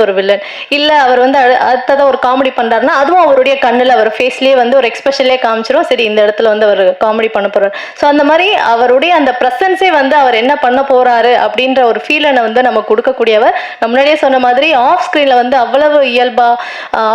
ஒரு வில்லன், இல்லை அவர் வந்து அடுத்ததான் ஒரு காமெடி பண்ணுறாருன்னா அதுவும் அவருடைய கண்ணில் அவர் ஃபேஸ்லேயே வந்து ஒரு எக்ஸ்பிரஷன்லேயே காமிச்சிரும், சரி இந்த இடத்துல வந்து அவர் காமெடி பண்ண போகிறார். ஸோ அந்த மாதிரி அவருடைய அந்த ப்ரெசன்ஸே வந்து அவர் என்ன பண்ண போகிறாரு அப்படின்ற ஒரு ஃபீலை வந்து நம்ம கொடுக்கக்கூடியவர். முன்னாடியே சொன்ன மாதிரி ஆஃப் ஸ்க்ரீனில் வந்து அவ்வளவு இயல்பாக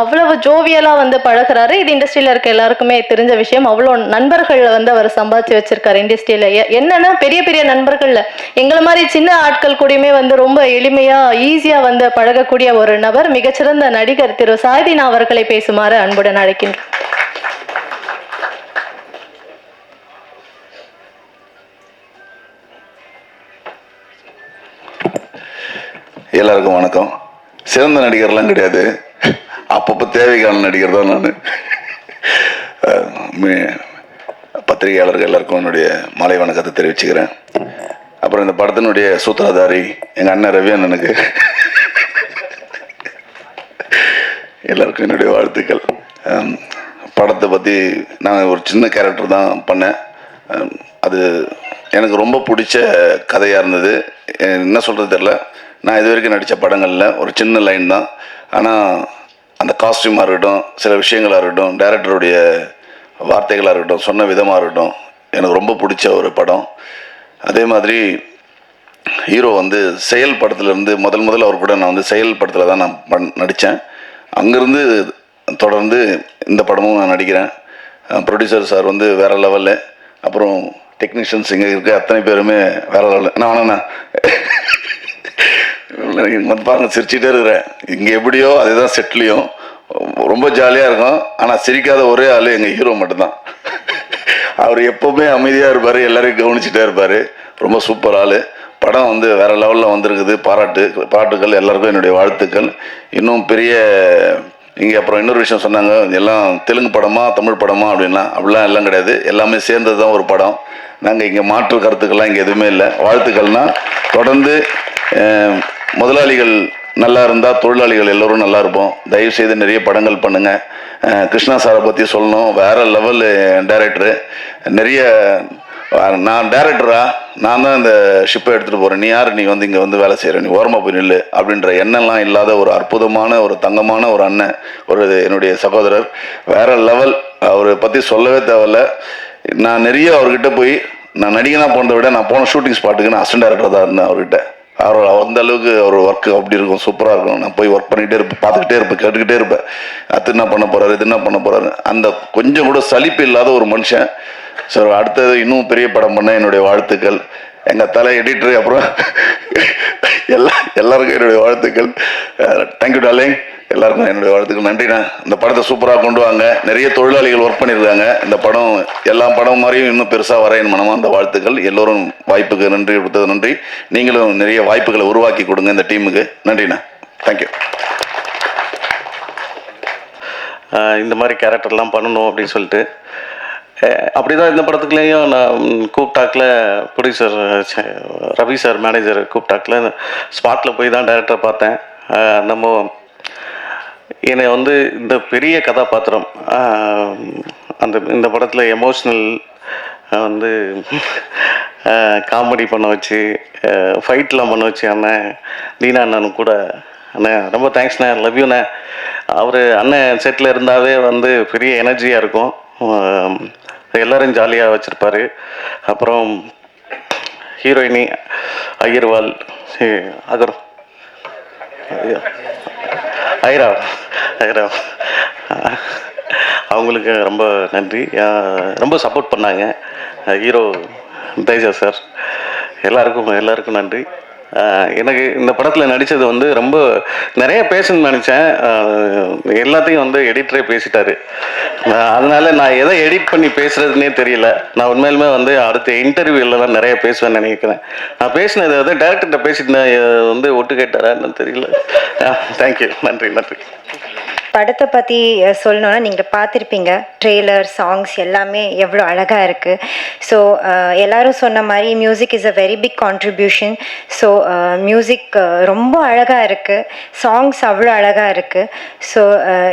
அவ்வளவு ஜோவியலாக வந்து பழகிறாரு. இது இண்டஸ்ட்ரியில் இருக்க எல்லாருக்குமே தெரிஞ்ச விஷயம். அவ்வளோ நண்பர்கள் வந்து அவர் சம்பாதிச்சு வச்சிருக்காரு இண்டஸ்ட்ரியில். என்னன்னா பெரிய பெரிய நண்பர்கள் எங்களை மாதிரி சின்ன ஆட்கள் கூடயுமே வந்து ரொம்ப எளிமையா ஈஸியா வந்து பழகக்கூடிய ஒரு நபர், மிகச்சிறந்த நடிகர் திரு சாய்தீனா அவர்களை பேசுமாறு அன்புடன் அழைக்கின்றேன். எல்லாருக்கும் வணக்கம். சிறந்த நடிகர்லாம் கிடையாது, அப்பப்போ தேவைக்கான நடிகர் தான் நான். பத்திரிகையாளர்கள் எல்லாருக்கும் என்னுடைய மாலை வணக்கத்தை தெரிவிச்சுக்கிறேன். அப்புறம் இந்த படத்தினுடைய சூத்திரதாரி எங்கள் அண்ணன் ரவி அண்ணனுக்கு எல்லாருக்கும் என்னுடைய வாழ்த்துக்கள். படத்தை பற்றி நான் ஒரு சின்ன கேரக்டர் தான் பண்ணேன். அது எனக்கு ரொம்ப பிடிச்ச கதையாக இருந்தது. என்ன சொல்கிறது தெரில, நான் இது வரைக்கும் நடித்த படங்களில் ஒரு சின்ன லைன் தான். ஆனால் அந்த காஸ்டியூமாக இருக்கட்டும், சில விஷயங்களாக இருக்கட்டும், டைரக்டருடைய வார்த்தைகளாக இருக்கட்டும், சொன்ன விதமாக இருக்கட்டும், எனக்கு ரொம்ப பிடிச்ச ஒரு படம். அதே மாதிரி ஹீரோ வந்து செயல் படத்துலேருந்து முதல்ல அவர் கூட நான் வந்து செயல் படத்தில் தான் நான் நடித்தேன். அங்கேருந்து தொடர்ந்து இந்த படமும் நான் நடிக்கிறேன். ப்ரொடியூசர் சார் வந்து வேறு லெவலில், அப்புறம் டெக்னீஷியன்ஸ் இங்கே இருக்க அத்தனை பேருமே வேறு லெவலில். நான் வந்து பாருங்கள், சிரிச்சுட்டே இருக்கிறேன். இங்கே எப்படியோ அதே தான் செட்லேயும் ரொம்ப ஜாலியாக இருக்கும். ஆனால் சிரிக்காத ஒரே ஆள் எங்கள் ஹீரோ மட்டும்தான். அவர் எப்போவுமே அமைதியாக இருப்பார், எல்லோரையும் கவனிச்சுட்டே இருப்பார். ரொம்ப சூப்பர் ஆள். படம் வந்து வேறு லெவலில் வந்திருக்குது. பாராட்டுக்கள், எல்லாருக்கும் என்னுடைய வாழ்த்துக்கள். இன்னும் பெரிய இங்கே அப்புறம் இன்னொரு விஷயம் சொன்னாங்க, எல்லாம் தெலுங்கு படமா தமிழ் படமா அப்படின்லாம். அப்படிலாம் எல்லாம் கிடையாது, எல்லாமே சேர்ந்தது தான் ஒரு படம். நாங்கள் இங்கே மாற்று கருத்துக்கள்லாம் இங்கே எதுவுமே இல்லை. வாழ்த்துக்கள்னால் தொடர்ந்து முதலாளிகள் நல்லா இருந்தால் தொழிலாளிகள் எல்லோரும் நல்லா இருப்போம். தயவுசெய்து நிறைய படங்கள் பண்ணுங்கள். கிருஷ்ணா சாரை பற்றி சொல்லணும், வேறு லெவல் டைரக்டரு. நிறைய நான் டைரக்டரா, நான் தான் இந்த ஷிப்பை எடுத்துகிட்டு போகிறேன், நீ யார், நீ வந்து இங்கே வந்து வேலை செய்கிற, நீ ஓரமாக போய் நில்லு அப்படின்ற எண்ணெல்லாம் இல்லாத ஒரு அற்புதமான ஒரு தங்கமான ஒரு அண்ணன், ஒரு என்னுடைய சகோதரர், வேறு லெவல். அவரை பற்றி சொல்லவே தேவையில்ல. நான் நிறைய அவர்கிட்ட போய், நான் நடிகனாக போனதை விட நான் போன ஷூட்டிங் ஸ்பாட்டுக்கு நான் அசிஸ்டன்ட் டைரக்டர் தான் இருந்தேன் அவர்கிட்ட. அந்த அளவுக்கு ஒரு ஒர்க்கு அப்படி இருக்கும், சூப்பராக இருக்கும். நான் போய் ஒர்க் பண்ணிகிட்டே இருப்பேன், பார்த்துக்கிட்டே இருப்பேன், கேட்டுக்கிட்டே இருப்பேன். அது என்ன பண்ண போகிறாரு, இது என்ன பண்ண போகிறாரு. அந்த கொஞ்சம் கூட சலிப்பு இல்லாத ஒரு மனுஷன். ஸோ அடுத்தது இன்னும் பெரிய படம் பண்ண என்னுடைய வாழ்த்துக்கள். எங்கள் தலை எடிட்டரு, அப்புறம் எல்லாருக்கும் என்னுடைய வாழ்த்துக்கள். தேங்க்யூ டார்லிங், எல்லாருக்கும் என்னுடைய வாழ்த்துக்கள். நன்றிண்ணா. இந்த படத்தை சூப்பராக கொண்டு வாங்க. நிறைய தொழிலாளிகள் ஒர்க் பண்ணியிருக்காங்க. இந்த படம் எல்லா படம் மாதிரியும் இன்னும் பெருசாக வர என் மனமாக அந்த வாழ்த்துக்கள். எல்லோரும் வாய்ப்புக்கு நன்றி கொடுத்தது நன்றி. நீங்களும் நிறைய வாய்ப்புகளை உருவாக்கி கொடுங்க இந்த டீமுக்கு. நன்றிண்ணா. தேங்க்யூ. இந்த மாதிரி கேரக்டர்லாம் பண்ணணும் அப்படின்னு சொல்லிட்டு அப்படிதான் இந்த படத்துக்குள்ளேயும் நான் கூப்பிட்டாக்கில் ப்ரொடியூசர் ரவி சார், மேனேஜர் கூப்பிட்டாக்கில் ஸ்பாட்டில் போய் தான் டைரக்டரை பார்த்தேன். நம்ம என்னை வந்து இந்த பெரிய கதாபாத்திரம் இந்த படத்தில் எமோஷ்னல் வந்து காமெடி பண்ண வச்சு, ஃபைட்லாம் பண்ண வச்சு அண்ணன் தீனா அண்ணனும் கூட. அண்ணன் ரொம்ப தேங்க்ஸ்ண்ணே, லவ் யூண்ணே. அவர் அண்ணன் செட்டில் இருந்தாவே வந்து பெரிய எனர்ஜியாக இருக்கும், எல்லோரும் ஜாலியாக வச்சுருப்பார். அப்புறம் ஹீரோயினி அகர்வால், ஐரா அவங்களுக்கு ரொம்ப நன்றி. ரொம்ப சப்போர்ட் பண்ணாங்க ஹீரோ தேஜா சார். எல்லாருக்கும் நன்றி. எனக்கு இந்த படத்தில் நடித்தது வந்து ரொம்ப நிறைய பேசணும்னு நினச்சேன். எல்லாத்தையும் வந்து எடிட்டரே பேசிட்டாரு. அதனால நான் எதை எடிட் பண்ணி பேசுகிறதுனே தெரியல. நான் உண்மையிலுமே வந்து அடுத்த இன்டர்வியூவில் தான் நிறைய பேசுவேன்னு நினைக்கிறேன். நான் பேசினது வந்து டேரக்டர்கிட்ட பேசிட்டு வந்து ஒட்டு கேட்டாரா என்னன்னு தெரியல. தேங்க்யூ, நன்றி. படத்தை பற்றி சொல்லணுன்னா நீங்கள் பார்த்துருப்பீங்க, ட்ரெய்லர், சாங்ஸ் எல்லாமே எவ்வளோ அழகாக இருக்குது. ஸோ எல்லாரும் சொன்ன மாதிரி music is a very big contribution. So music ரொம்ப அழகாக இருக்குது, சாங்ஸ் அவ்வளோ அழகாக இருக்குது. So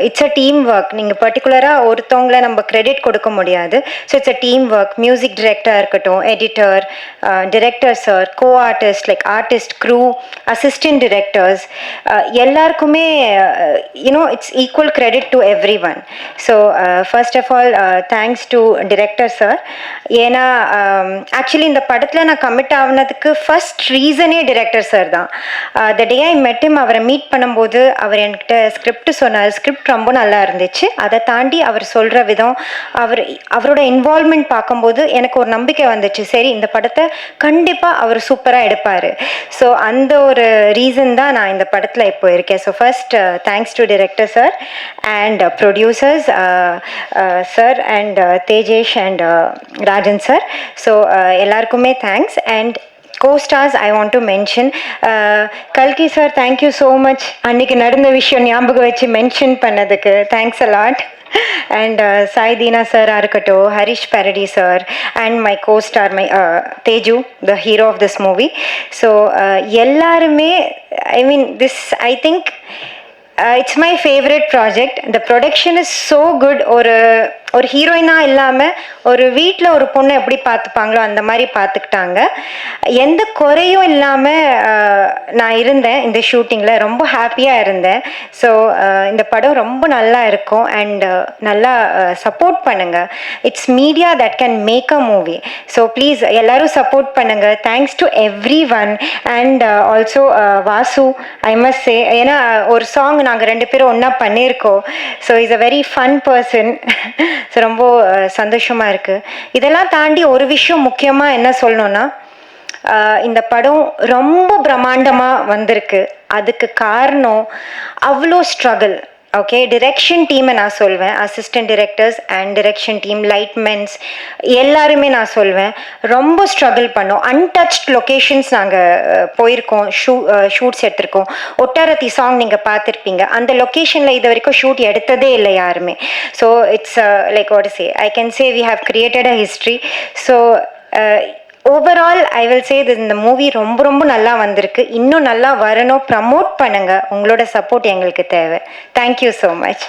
it's a team work. நீங்கள் பர்டிகுலராக ஒருத்தவங்கள நம்ம கிரெடிட் கொடுக்க முடியாது. So it's a team work. Music டிரெக்டராக இருக்கட்டும், editor, director sir, co artist like artist, crew, assistant directors, எல்லாருக்குமே it's equal credit to everyone. So first of all thanks to director sir. ஏன்னா ஆக்சுவலி இந்த படத்தில் நான் commit ஆகினதுக்கு first ரீசனே director sir தான். த டே ஐ மெட் ஹிம், அவரை மீட் பண்ணும்போது அவர் என்கிட்ட ஸ்கிரிப்ட் சொன்னார். ஸ்கிரிப்ட் ரொம்ப நல்லா இருந்துச்சு. அதை தாண்டி அவர் சொல்கிற விதம், அவரோட இன்வால்மெண்ட் பார்க்கும்போது எனக்கு ஒரு நம்பிக்கை வந்துச்சு, சரி இந்த படத்தை கண்டிப்பாக அவர் சூப்பராக எடுப்பார். ஸோ அந்த ஒரு ரீசன் தான் நான் இந்த படத்தில் இப்போ இருக்கேன். So first thanks to director sir and producers sir and Tejesh and Rajan sir. So எல்லாருக்குமே thanks. And co-stars I want to mention Kalki sir, thank you so much. அன்னைக்கு நடந்த விஷயம் ஞாபகம் வச்சு மென்ஷன் பண்ணதுக்கு thanks a lot. And Sai Deena sir இருக்கட்டும், ஹரிஷ் பாரடி sir and my co-star my Teju, the hero of this movie. So எல்லாருமே I mean this I think it's my favorite project. The production is so good. ஒரு ஹீரோயினாக இல்லாமல் ஒரு வீட்டில் ஒரு பொண்ணை எப்படி பார்த்துப்பாங்களோ அந்த மாதிரி பார்த்துக்கிட்டாங்க. எந்த குறையும் இல்லாமல் நான் இருந்தேன் இந்த ஷூட்டிங்கில். ரொம்ப ஹாப்பியாக இருந்தேன். ஸோ இந்த படம் ரொம்ப நல்லா இருக்கும். அண்ட் நல்லா சப்போர்ட் பண்ணுங்கள். It's media that can make a movie. So please எல்லோரும் சப்போர்ட் பண்ணுங்கள். Thanks to everyone. And also Vasu I must say, ஏன்னா ஒரு சாங் நாங்கள் 2 பேரும் ஒன்றா பண்ணியிருக்கோம். So is a very fun person. So ரொம்ப சந்தோஷமாக இருக்குது. இதெல்லாம் தாண்டி ஒரு விஷயம் முக்கியமாக என்ன சொல்லணுன்னா, இந்த படம் ரொம்ப பிரம்மாண்டமாக வந்திருக்கு. அதுக்கு காரணம் அவ்வளோ ஸ்ட்ரகிள். ஓகே, டிரெக்ஷன் டீமை நான் சொல்வேன், assistant directors and direction team, lightmens எல்லாருமே நான் சொல்வேன் ரொம்ப ஸ்ட்ரகிள் பண்ணோம். அன்டச்ட் லொக்கேஷன்ஸ் நாங்கள் போயிருக்கோம், ஷூட்ஸ் எடுத்திருக்கோம். ஒட்டாரத்தி சாங் நீங்கள் பார்த்துருப்பீங்க, அந்த லொக்கேஷனில் இது வரைக்கும் ஷூட் எடுத்ததே இல்லை யாருமே. So it's like what to say, I can say we have created a history. So overall I will say இந்த மூவி ரொம்ப ரொம்ப நல்லா வந்திருக்கு. இன்னும் நல்லா வரணும். ப்ரமோட் பண்ணுங்கள். உங்களோட சப்போர்ட் எங்களுக்கு தேவை. Thank you so much.